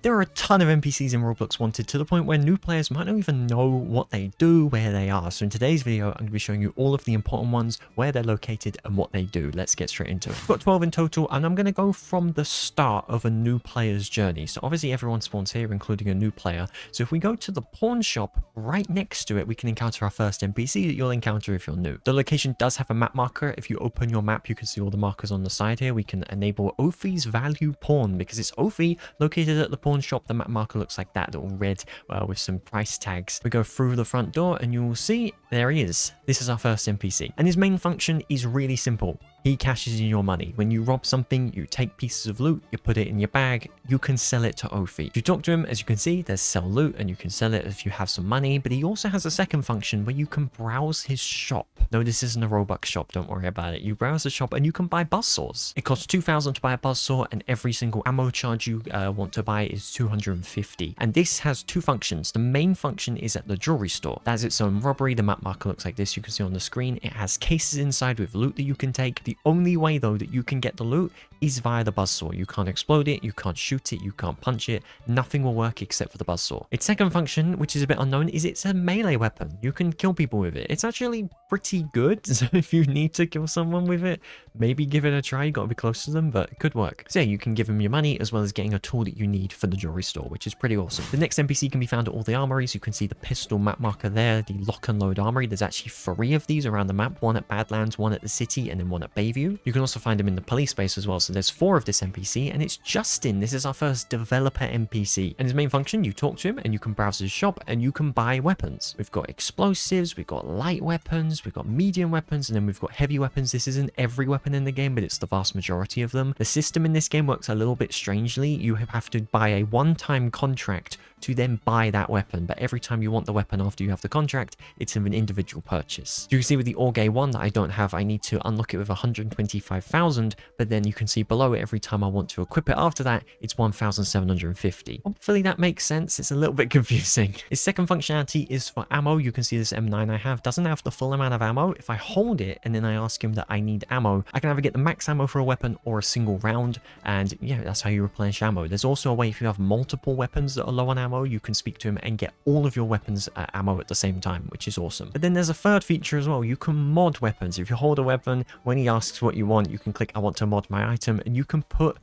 There are a ton of NPCs in Roblox Wanted to the point where new players might not even know what they do, where they are. So in today's video, I'm going to be showing you all of the important ones, where they're located and what they do. Let's get straight into it. We've got 12 in total, and I'm going to go from the start of a new player's journey. So obviously everyone spawns here, including a new player. So if we go to the pawn shop, right next to it, we can encounter our first NPC that you'll encounter if you're new. The location does have a map marker. If you open your map, you can see all the markers on the side here. We can enable Ophi's value pawn because it's Ophi located at the pawn shop. The map marker looks like that, all red with some price tags. We go through the front door and you will see there he is. This is our first NPC, and his main function is really simple. He cashes in your money. When you rob something, you take pieces of loot, you put it in your bag, you can sell it to Ophi. If you talk to him, as you can see, there's sell loot and you can sell it if you have some money, but he also has a second function where you can browse his shop. No, this isn't a Robux shop, don't worry about it. You browse the shop and you can buy buzzsaws. It costs 2,000 to buy a buzzsaw, and every single ammo charge you want to buy is 250. And this has two functions. The main function is at the jewelry store. That's its own robbery. The map marker looks like this. You can see on the screen, it has cases inside with loot that you can take. The only way though that you can get the loot is via the buzzsaw. You can't explode it, you can't shoot it, you can't punch it. Nothing will work except for the buzzsaw. Its second function, which is a bit unknown, is it's a melee weapon. You can kill people with it. It's actually pretty good. So if you need to kill someone with it, maybe give it a try. You gotta be close to them, but it could work. So yeah, you can give them your money as well as getting a tool that you need for the jewelry store, which is pretty awesome. The next NPC can be found at all the armories. You can see the pistol map marker there, the lock and load armory. There's actually 3 of these around the map, one at Badlands, one at the city, and then one at Bayview. You can also find them in the police base as well. So there's 4 of this NPC, and it's Justin. This is our first developer NPC, and his main function, you talk to him and you can browse his shop and you can buy weapons. We've got explosives, we've got light weapons, we've got medium weapons, and then we've got heavy weapons. This isn't every weapon in the game, but it's the vast majority of them. The system in this game works a little bit strangely. You have to buy a one-time contract to then buy that weapon, but every time you want the weapon after you have the contract, it's an individual purchase. You can see with the Orgay one that I don't have, I need to unlock it with 125,000, but then you can see below it, every time I want to equip it after that, it's 1,750. Hopefully that makes sense. It's a little bit confusing. Its second functionality is for ammo. You can see this M9 I have doesn't have the full amount of ammo. If I hold it and then I ask him that I need ammo, I can either get the max ammo for a weapon or a single round, and yeah, that's how you replenish ammo. There's also a way if you have multiple weapons that are low on ammo, you can speak to him and get all of your weapons ammo at the same time, which is awesome. But then there's a third feature as well. You can mod weapons. If you hold a weapon, when he asks what you want, you can click I want to mod my item, and you can put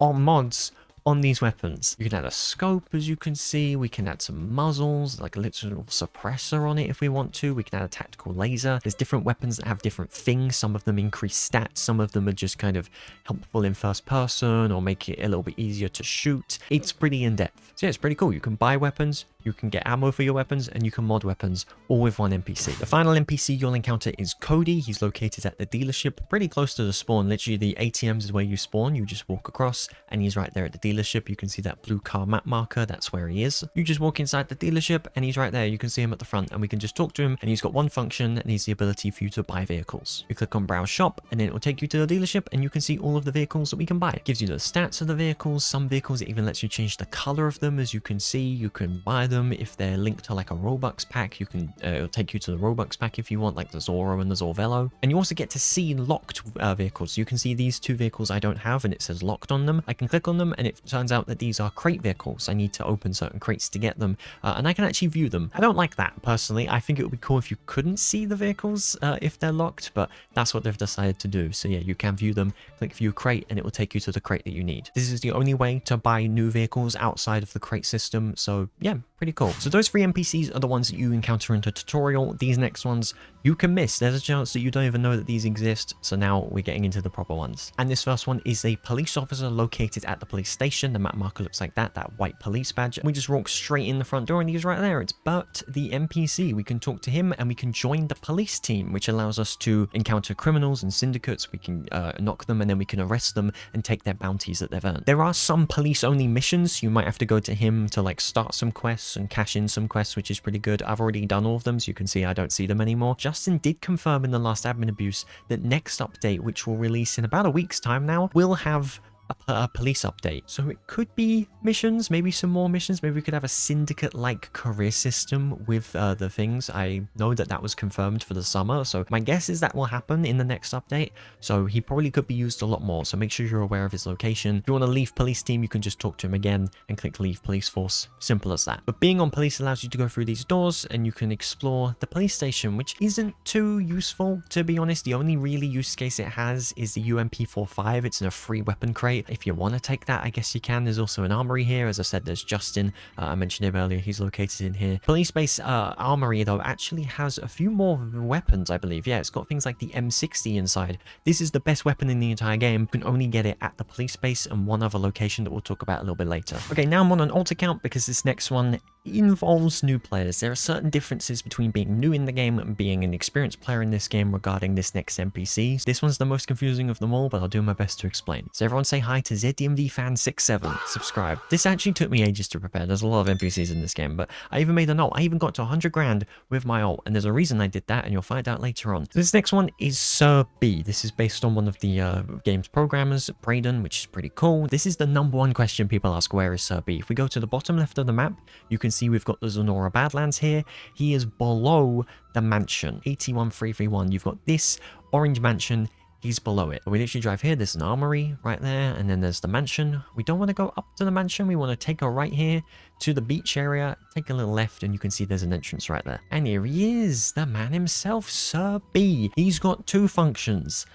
on mods on these weapons. You can add a scope, as you can see. We can add some muzzles, like a literal suppressor on it if we want to. We can add a tactical laser. There's different weapons that have different things. Some of them increase stats. Some of them are just kind of helpful in first person or make it a little bit easier to shoot. It's pretty in-depth. So yeah, it's pretty cool. You can buy weapons, you can get ammo for your weapons, and you can mod weapons all with one NPC. The final NPC you'll encounter is Cody. He's located at the dealership, pretty close to the spawn. Literally, the ATMs is where you spawn. You just walk across, and he's right there at the dealership. You can see that blue car map marker. That's where he is. You just walk inside the dealership, and he's right there. You can see him at the front, and we can just talk to him, and he's got one function, and he's the ability for you to buy vehicles. You click on Browse Shop, and then it will take you to the dealership, and you can see all of the vehicles that we can buy. It gives you the stats of the vehicles. Some vehicles, it even lets you change the color of them. As you can see, you can buy them if they're linked to like a Robux pack. You can it'll take you to the Robux pack if you want, like the Zorro and the Zorvello. And you also get to see locked vehicles. So you can see these 2 vehicles I don't have, and it says locked on them. I can click on them, and it turns out that these are crate vehicles. I need to open certain crates to get them, and I can actually view them. I don't like that personally. I think it would be cool if you couldn't see the vehicles if they're locked, but that's what they've decided to do. So yeah, you can view them. Click view crate, and it will take you to the crate that you need. This is the only way to buy new vehicles outside of the crate system. So yeah, pretty cool. So those 3 NPCs are the ones that you encounter in the tutorial. These next ones you can miss. There's a chance that you don't even know that these exist. So now we're getting into the proper ones. And this first one is a police officer located at the police station. The map marker looks like that white police badge. We just walk straight in the front door, and he's right there. It's Bert, the NPC. We can talk to him, and we can join the police team, which allows us to encounter criminals and syndicates. We can knock them, and then we can arrest them and take their bounties that they've earned. There are some police only missions. You might have to go to him to like start some quests and cash in some quests, which is pretty good. I've already done all of them, so you can see I don't see them anymore. Justin did confirm in the last admin abuse that next update, which will release in about a week's time now, will have a police update. So it could be missions, maybe some more missions. Maybe we could have a syndicate-like career system with the things. I know that that was confirmed for the summer, so my guess is that will happen in the next update. So he probably could be used a lot more, so make sure you're aware of his location. If you want to leave police team, you can just talk to him again and click leave police force. Simple as that. But being on police allows you to go through these doors and you can explore the police station, which isn't too useful, to be honest. The only really use case it has is the UMP45. It's in a free weapon crate. If you want to take that, I guess you can. There's also an armory here. As I said, there's Justin. I mentioned him earlier. He's located in here. Police base armory, though, actually has a few more weapons, I believe. Yeah, it's got things like the M60 inside. This is the best weapon in the entire game. You can only get it at the police base and one other location that we'll talk about a little bit later. Okay, now I'm on an alt account because this next one involves new players. There are certain differences between being new in the game and being an experienced player in this game regarding this next NPC. This one's the most confusing of them all, but I'll do my best to explain. So everyone say hi to zdmdfan67. Subscribe. This actually took me ages to prepare. There's a lot of NPCs in this game, but I even made a note. I even got to 100 grand with my ult, and there's a reason I did that, and you'll find out later on. So this next one is Sir B. This is based on one of the game's programmers, Braden, which is pretty cool. This is the #1 question people ask, where is Sir B? If we go to the bottom left of the map, you can see we've got the Zonora Badlands here. He is below the mansion, 81331. You've got this orange mansion. He's below it. We literally drive here. There's an armory right there, and then there's the mansion. We don't want to go up to the mansion. We want to take a right here to the beach area, take a little left, and you can see there's an entrance right there. And here he is, the man himself, Sir B. He's got 2 functions.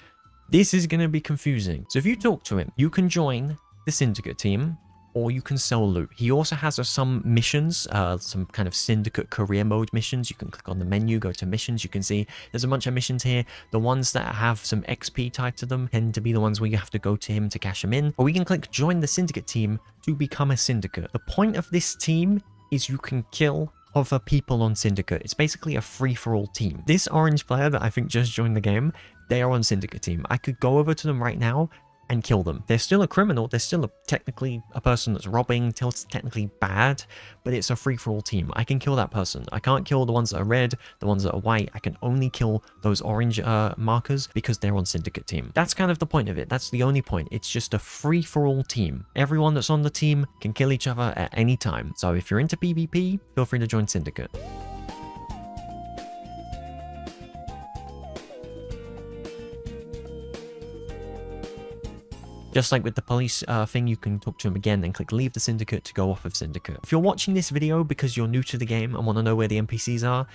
This is going to be confusing. So if you talk to him, you can join the syndicate team, or you can sell loot. He also has some missions, some kind of syndicate career mode missions. You can click on the menu, go to missions. You can see there's a bunch of missions here. The ones that have some XP tied to them tend to be the ones where you have to go to him to cash them in. Or we can click join the syndicate team to become a syndicate. The point of this team is you can kill other people on syndicate. It's basically a free-for-all team. This orange player that I think just joined the game, they are on syndicate team. I could go over to them right now and kill them. They're still a criminal. They're still technically a person that's robbing, technically bad, but it's a free-for-all team. I can kill that person. I can't kill the ones that are red, the ones that are white. I can only kill those orange markers because they're on syndicate team. That's kind of the point of it. That's the only point. It's just a free-for-all team. Everyone that's on the team can kill each other at any time. So if you're into PvP, feel free to join syndicate. Just like with the police thing, you can talk to him again and click leave the syndicate to go off of syndicate. If you're watching this video because you're new to the game and want to know where the NPCs are,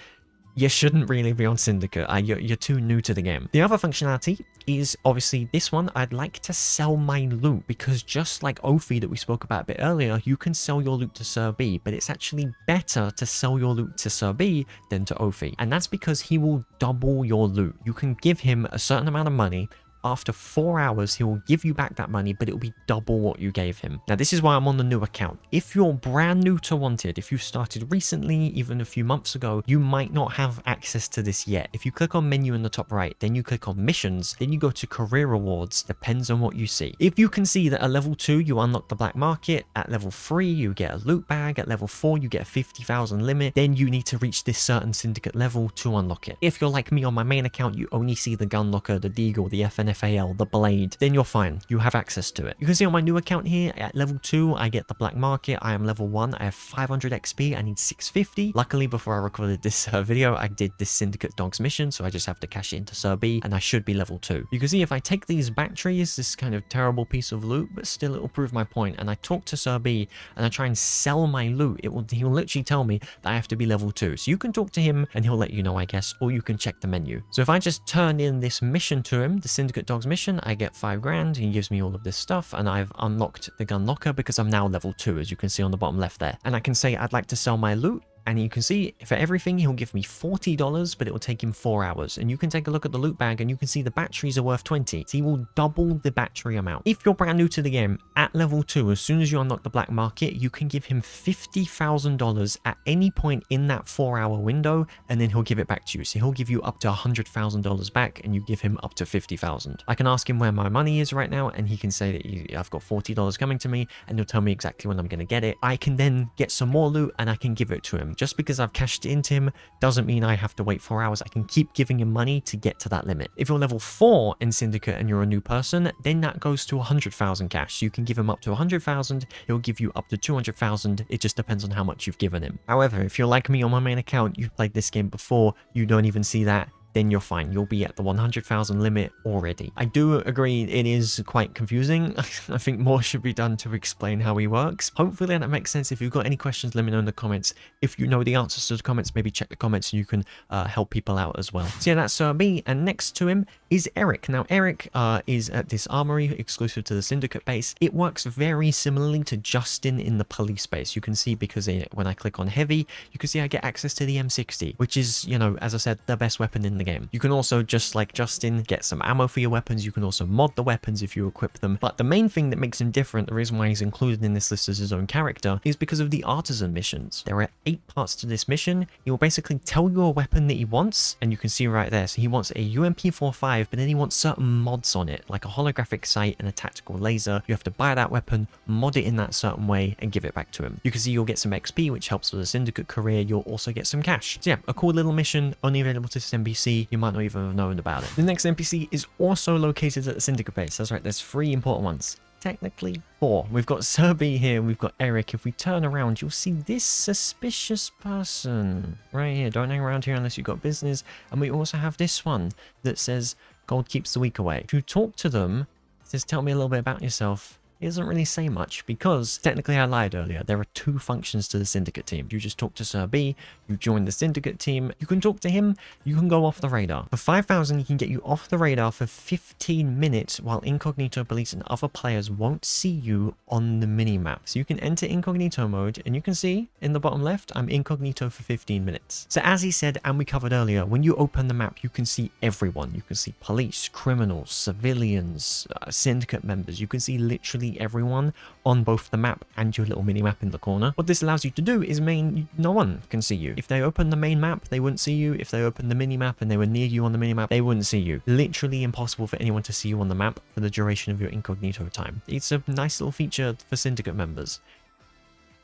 you shouldn't really be on syndicate. You're too new to the game. The other functionality is obviously this one. I'd like to sell my loot because just like Ophi that we spoke about a bit earlier, you can sell your loot to Sir B, but it's actually better to sell your loot to Sir B than to Ophi. And that's because he will double your loot. You can give him a certain amount of money. After 4 hours, he will give you back that money, but it will be double what you gave him. Now, this is why I'm on the new account. If you're brand new to Wanted, if you started recently, even a few months ago, you might not have access to this yet. If you click on menu in the top right, then you click on missions, then you go to career rewards, depends on what you see. If you can see that at level 2, you unlock the black market, at level 3, you get a loot bag, at level 4, you get a 50,000 limit, then you need to reach this certain syndicate level to unlock it. If you're like me on my main account, you only see the gun locker, the deagle, the FNFAL, the blade, then you're fine. You have access to it. You can see on my new account here, at level 2, I get the black market. I am level 1. I have 500 XP. I need 650. Luckily, before I recorded this video, I did this Syndicate Dogs mission, so I just have to cash it into Sir B, and I should be level 2. You can see if I take these batteries, this kind of terrible piece of loot, but still it will prove my point, and I talk to Sir B, and I try and sell my loot, he'll literally tell me that I have to be level 2. So you can talk to him, and he'll let you know, I guess, or you can check the menu. So if I just turn in this mission to him, the Syndicate Dogs mission, I get 5 grand, he gives me all of this stuff, and I've unlocked the gun locker because I'm now level 2, as you can see on the bottom left there. And I can say I'd like to sell my loot, and you can see for everything he'll give me $40, but it will take him 4 hours. And you can take a look at the loot bag and you can see the batteries are worth 20. So he will double the battery amount. If you're brand new to the game, at level 2, as soon as you unlock the black market, you can give him $50,000 at any point in that 4-hour window, and then he'll give it back to you. So he'll give you up to $100,000 back, and you give him up to $50,000. I can ask him where my money is right now, and he can say that I've got $40 coming to me, and he'll tell me exactly when I'm going to get it. I can then get some more loot, and I can give it to him. him. Just because I've cashed into him doesn't mean I have to wait 4 hours. I can keep giving him money to get to that limit. If you're level 4 in Syndicate and you're a new person, then that goes to 100,000 cash. So you can give him up to 100,000. He'll give you up to 200,000. It just depends on how much you've given him. However, if you're like me on my main account, you've played this game before, you don't even see that, then you're fine. You'll be at the 100,000 limit already. I do agree it is quite confusing. I think more should be done to explain how he works. Hopefully that makes sense. If you've got any questions, let me know in the comments. If you know the answers to the comments, maybe check the comments and you can help people out as well. So yeah, that's me. And next to him is Erik. Now, Erik is at this armory exclusive to the Syndicate base. It works very similarly to Justin in the police base. You can see because when I click on heavy, you can see I get access to the M60, which is, you know, as I said, the best weapon in the game. You can also, just like Justin, get some ammo for your weapons. You can also mod the weapons if you equip them. But the main thing that makes him different, the reason why he's included in this list as his own character, is because of the artisan missions. There are 8 parts to this mission. He will basically tell you a weapon that he wants, and you can see right there. So he wants a UMP45, but then he wants certain mods on it, like a holographic sight and a tactical laser. You have to buy that weapon, mod it in that certain way, and give it back to him. You can see you'll get some XP, which helps with the Syndicate career. You'll also get some cash. So yeah, a cool little mission, only available to this NPC. You might not even have known about it. The next NPC is also located at the Syndicate base. That's right, there's 3 important ones. Technically 4. We've got Sir B here, we've got Erik. If we turn around, you'll see this suspicious person right here. Don't hang around here unless you've got business. And we also have this one that says, gold keeps the weak away. If you talk to them, it says, tell me a little bit about yourself. It doesn't really say much because technically I lied earlier. There are 2 functions to the Syndicate team. You just talk to Sir B, you join the Syndicate team, you can talk to him, you can go off the radar. For 5,000, he can get you off the radar for 15 minutes while Incognito police and other players won't see you on the minimap. So you can enter Incognito mode and you can see in the bottom left, I'm Incognito for 15 minutes. So as he said, and we covered earlier, when you open the map, you can see everyone. You can see police, criminals, civilians, Syndicate members. You can see literally everyone on both the map and your little mini map in the corner. What this allows you to do is no one can see you. If they open the main map, they wouldn't see you. If they open the mini map and they were near you on the mini map, they wouldn't see you. Literally impossible for anyone to see you on the map for the duration of your Incognito time. It's a nice little feature for Syndicate members.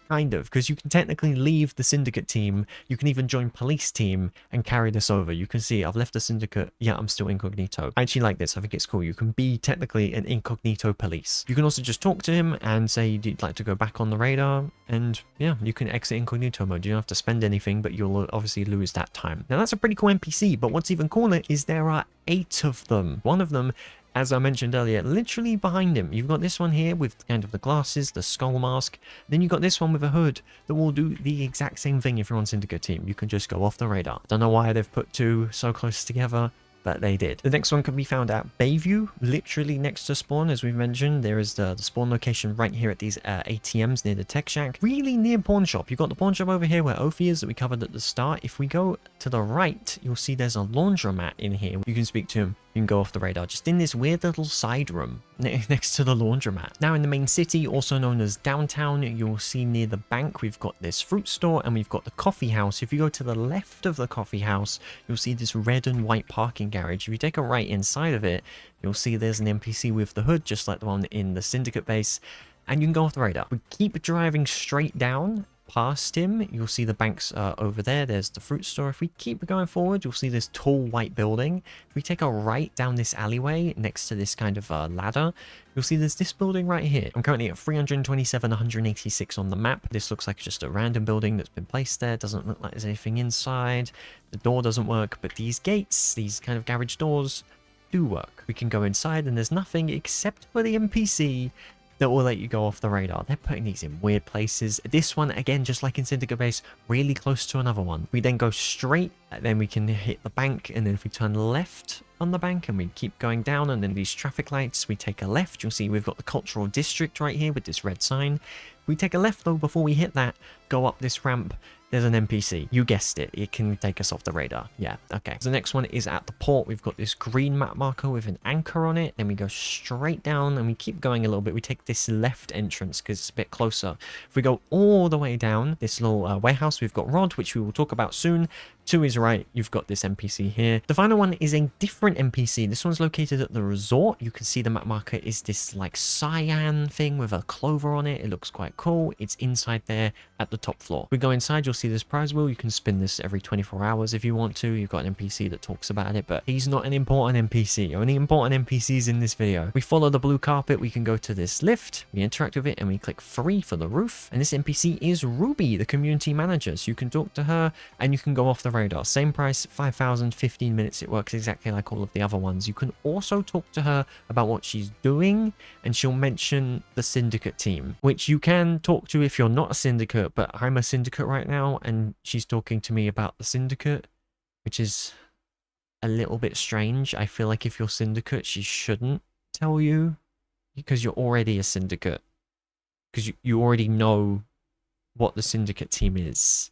Kind of, because you can technically leave the Syndicate team. You can even join police team and carry this over. You can see I've left the Syndicate. Yeah, I'm still Incognito. I actually like this. I think it's cool. You can be technically an Incognito police. You can also just talk to him and say you'd like to go back on the radar. And yeah, you can exit Incognito mode. You don't have to spend anything, but you'll obviously lose that time. Now that's a pretty cool NPC, but what's even cooler is there are 8 of them. One of them, as I mentioned earlier, literally behind him. You've got this one here with kind of the glasses, the skull mask. Then you've got this one with a hood that will do the exact same thing if you're on Syndicate team. You can just go off the radar. Don't know why they've put 2 so close together, but they did. The next one can be found at Bayview, literally next to spawn. As we've mentioned, there is the spawn location right here at these ATMs near the tech shack, really near pawn shop. You've got the pawn shop over here where Ophi is that we covered at the start. If we go to the right, you'll see there's a laundromat in here. You can speak to him. You can go off the radar just in this weird little side room next to the laundromat. Now in the main city, also known as downtown, you'll see near the bank, we've got this fruit store and we've got the coffee house. If you go to the left of the coffee house, you'll see this red and white parking garage. If you take a right inside of it, you'll see there's an NPC with the hood, just like the one in the Syndicate base, and you can go off the radar. We keep driving straight down past him. You'll see the banks over there. There's the fruit store. If we keep going forward, you'll see this tall white building. If we take a right down this alleyway next to this kind of ladder, you'll see there's this building right here. I'm currently at 327, 186 on the map. This looks like just a random building that's been placed there. Doesn't look like there's anything inside. The door doesn't work, but these gates, these kind of garage doors, do work. We can go inside and there's nothing except for the NPC that will let you go off the radar. They're putting these in weird places. This one, again, just like in Syndicate base, really close to another one. We then go straight, then we can hit the bank, and then if we turn left on the bank and we keep going down, and then these traffic lights, we take a left. You'll see we've got the cultural district right here with this red sign. If we take a left though, before we hit that, go up this ramp, there's an NPC. You guessed it. It can take us off the radar. Yeah, okay. So the next one is at the port. We've got this green map marker with an anchor on it. Then we go straight down and we keep going a little bit. We take this left entrance because it's a bit closer. If we go all the way down this little warehouse, we've got Rod, which we will talk about soon. To his right, you've got this NPC here. The final one is a different NPC. This one's located at the resort. You can see the map marker is this like cyan thing with a clover on it. It looks quite cool. It's inside there at the top floor. We go inside, you'll see this prize wheel. You can spin this every 24 hours if you want to. You've got an NPC that talks about it, but he's not an important NPC. Only important NPCs in this video. We follow the blue carpet. We can go to this lift. We interact with it and we click 3 for the roof. And this NPC is Ruby, the community manager. So you can talk to her and you can go off the radar. Same price, 5,000, 15 minutes. It works exactly like all of the other ones. You can also talk to her about what she's doing, and she'll mention the syndicate team, which you can talk to if you're not a syndicate, but I'm a syndicate right now and she's talking to me about the syndicate, which is a little bit strange. I feel like if you're syndicate, she shouldn't tell you because you're already a syndicate, because you already know what the syndicate team is.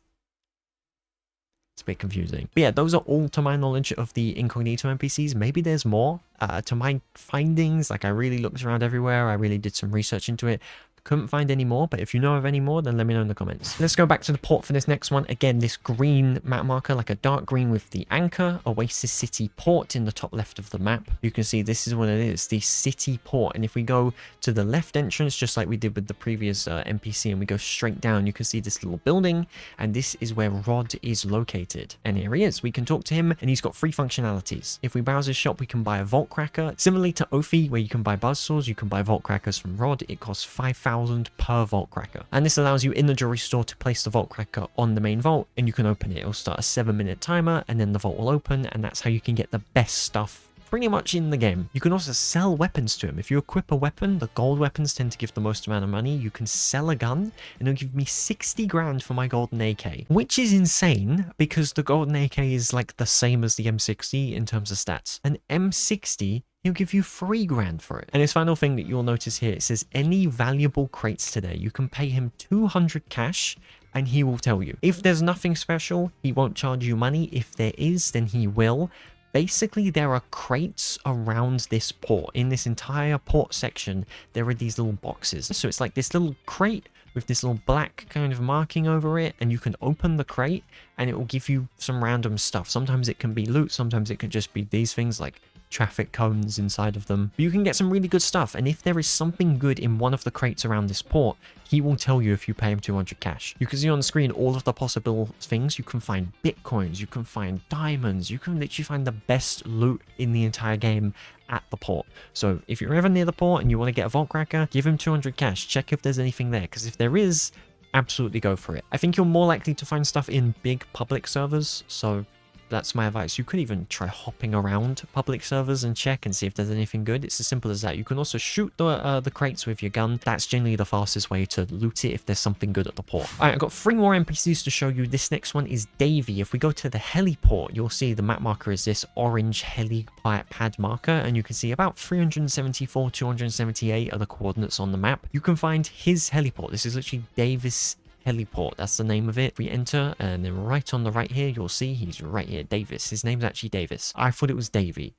It's a bit confusing. But yeah, those are all to my knowledge of the Incognito NPCs. Maybe there's more. To my findings, like I really looked around everywhere. I really did some research into it. Couldn't find any more, but if you know of any more, then let me know in the comments. Let's go back to the port for this next one. Again, this green map marker, like a dark green with the anchor, Oasis City Port in the top left of the map. You can see this is what it is, the city port. And if we go to the left entrance, just like we did with the previous NPC, and we go straight down, you can see this little building, and this is where Rod is located. And here he is. We can talk to him, and he's got 3 functionalities. If we browse his shop, we can buy a vault cracker. Similarly to Ophi, where you can buy buzzsaws, you can buy vault crackers from Rod. It costs 5,000 per vault cracker, and this allows you in the jewelry store to place the vault cracker on the main vault, and you can open it. It'll start a 7-minute timer, and then the vault will open, and that's how you can get the best stuff pretty much in the game. You can also sell weapons to him. If you equip a weapon, the gold weapons tend to give the most amount of money. You can sell a gun, and it'll give me 60 grand for my golden AK, which is insane because the golden AK is like the same as the M60 in terms of stats. An M60, he'll give you 3 grand for it. And his final thing that you'll notice here, it says any valuable crates today. You can pay him 200 cash and he will tell you. If there's nothing special, he won't charge you money. If there is, then he will. Basically, there are crates around this port. In this entire port section, there are these little boxes. So it's like this little crate with this little black kind of marking over it, and you can open the crate and it will give you some random stuff. Sometimes it can be loot, sometimes it could just be these things like traffic cones inside of them. But you can get some really good stuff, and if there is something good in one of the crates around this port, he will tell you if you pay him 200 cash. You can see on the screen all of the possible things. You can find bitcoins, you can find diamonds, you can literally find the best loot in the entire game at the port. So if you're ever near the port and you want to get a vault cracker, give him 200 cash. Check if there's anything there, because if there is, absolutely go for it. I think you're more likely to find stuff in big public servers, so that's my advice. You could even try hopping around public servers and check and see if there's anything good. It's as simple as that. You can also shoot the crates with your gun. That's generally the fastest way to loot it if there's something good at the port. All right, I've got 3 more NPCs to show you. This next one is Davy. If we go to the heliport, you'll see the map marker is this orange helipad marker, and you can see about 374, 278 are the coordinates on the map. You can find his heliport. This is literally Davis heliport, that's the name of it. We enter, and then right on the right here, you'll see he's right here, Davis. His name's actually Davis. I thought it was Davy.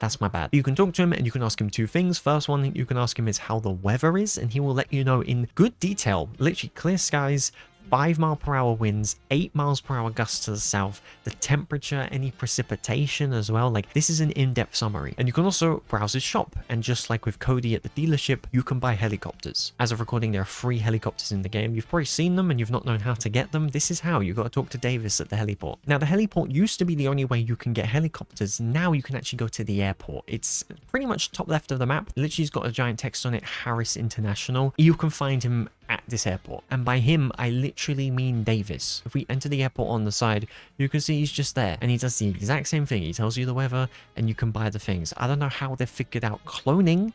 That's my bad. You can talk to him and you can ask him 2 things. First one you can ask him is how the weather is, and he will let you know in good detail. Literally clear skies, 5-mile-per-hour winds, 8-miles-per-hour gusts to the south, the temperature, any precipitation as well. Like, this is an in-depth summary. And you can also browse his shop, and just like with Cody at the dealership, you can buy helicopters. As of recording, there are 3 helicopters in the game. You've probably seen them and you've not known how to get them. This is how. You got to talk to Davis at the heliport. Now, the heliport used to be the only way you can get helicopters. Now you can actually go to the airport. It's pretty much top left of the map. Literally, it's got a giant text on it, Harris International. You can find him at this airport, and by him I literally mean Davis. If we enter the airport on the side, you can see he's just there, and he does the exact same thing. He tells you the weather and you can buy the things. I don't know how they've figured out cloning,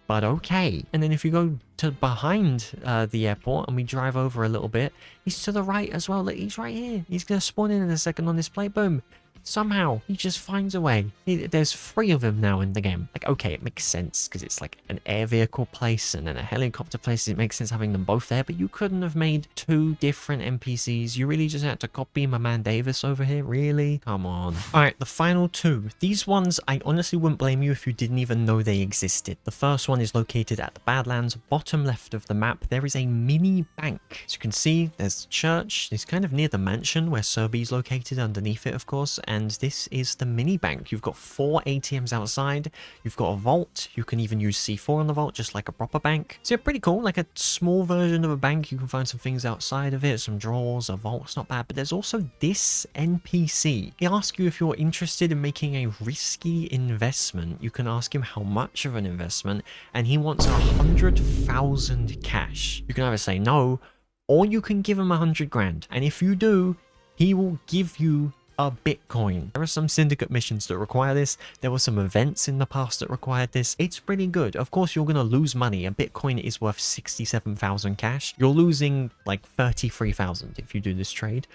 but okay. And then if you go to behind the airport and we drive over a little bit, he's to the right as well. Look, he's right here. He's gonna spawn in a second on this plate. Boom. Somehow he just finds a way. There's 3 of them now in the game. Like, okay, it makes sense because it's like an air vehicle place and then a helicopter place. It makes sense having them both there, but you couldn't have made 2 different NPCs. You really just had to copy my man Davis over here. Really? Come on. All right, the final 2. These ones, I honestly wouldn't blame you if you didn't even know they existed. The first one is located at the Badlands, bottom left of the map. There is a mini bank. As you can see, there's the church. It's kind of near the mansion where Serby's located underneath it, of course, and and this is the mini bank. You've got 4 ATMs outside. You've got a vault. You can even use C4 on the vault, just like a proper bank. So yeah, pretty cool. Like a small version of a bank. You can find some things outside of it, some drawers, a vault. It's not bad. But there's also this NPC. He asks you if you're interested in making a risky investment. You can ask him how much of an investment, and he wants 100,000 cash. You can either say no, or you can give him 100 grand. And if you do, he will give you a Bitcoin. There are some syndicate missions that require this. There were some events in the past that required this. It's pretty good. Of course, you're going to lose money. A Bitcoin is worth 67,000 cash. You're losing like 33,000 if you do this trade.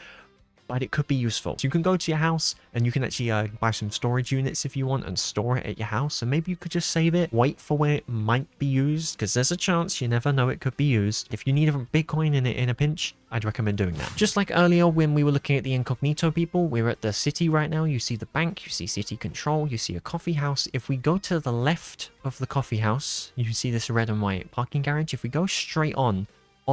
But it could be useful. So you can go to your house and you can actually buy some storage units if you want and store it at your house. And maybe you could just save it, wait for when it might be used, because there's a chance, you never know, it could be used. If you need a Bitcoin in a pinch, I'd recommend doing that. Just like earlier when we were looking at the Incognito people, we're at the city right now. You see the bank, you see city control, you see a coffee house. If we go to the left of the coffee house, you see this red and white parking garage. If we go straight on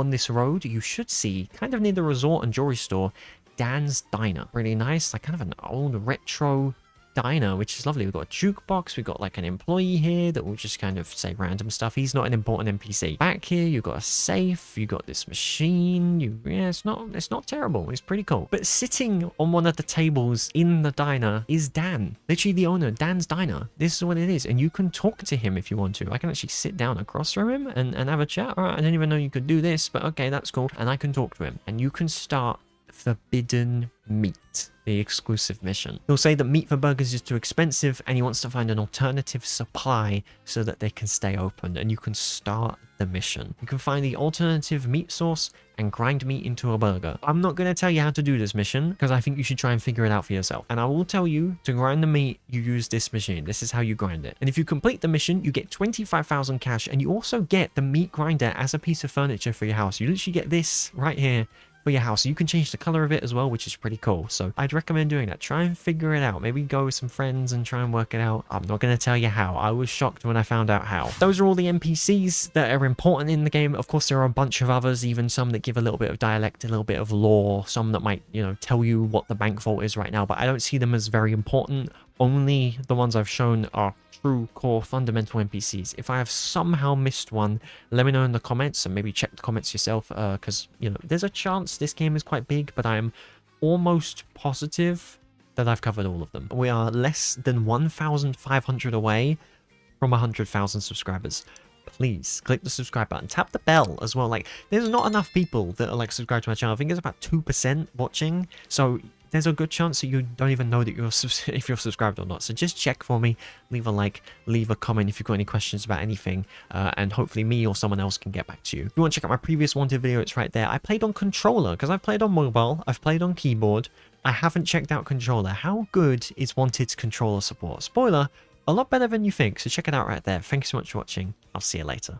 this road, you should see, kind of near the resort and jewelry store, Dan's Diner. Really nice, like kind of an old retro diner, which is lovely. We've got a jukebox, we've got like an employee here that will just kind of say random stuff. He's not an important NPC. Back here, you've got a safe, you've got this machine. Yeah, it's not terrible. It's pretty cool. But sitting on one of the tables in the diner is Dan, literally the owner, Dan's Diner. This is what it is, and you can talk to him if you want to. I can actually sit down across from him and have a chat. All right, I didn't even know you could do this, but okay, that's cool. And I can talk to him, and you can start Forbidden Meat, the exclusive mission. He'll say that meat for burgers is too expensive and he wants to find an alternative supply so that they can stay open, and you can start the mission. You can find the alternative meat source and grind meat into a burger. I'm not going to tell you how to do this mission because I think you should try and figure it out for yourself. And I will tell you, to grind the meat, you use this machine. This is how you grind it. And if you complete the mission, you get 25,000 cash, and you also get the meat grinder as a piece of furniture for your house. You literally get this right here for your house. You can change the color of it as well, which is pretty cool. So I'd recommend doing that. Try and figure it out. Maybe go with some friends and try and work it out. I'm not going to tell you how. I was shocked when I found out how. Those are all the NPCs that are important in the game. Of course, there are a bunch of others, even some that give a little bit of dialect, a little bit of lore, some that might, you know, tell you what the bank vault is right now, but I don't see them as very important. Only the ones I've shown are true core fundamental NPCs. If I have somehow missed one, let me know in the comments, and maybe check the comments yourself, because you know, there's a chance this game is quite big, but I am almost positive that I've covered all of them. We are less than 1,500 away from 100,000 subscribers. Please click the subscribe button, tap the bell as well. Like, there's not enough people that are like subscribed to my channel. I think there's about 2% watching, so there's a good chance that you don't even know that if you're subscribed or not. So just check for me, leave a like, leave a comment if you've got any questions about anything, and hopefully me or someone else can get back to you. If you want to check out my previous Wanted video, it's right there. I played on controller because I've played on mobile, I've played on keyboard. I haven't checked out controller. How good is Wanted's controller support? Spoiler, a lot better than you think, so check it out right there. Thank you so much for watching. I'll see you later.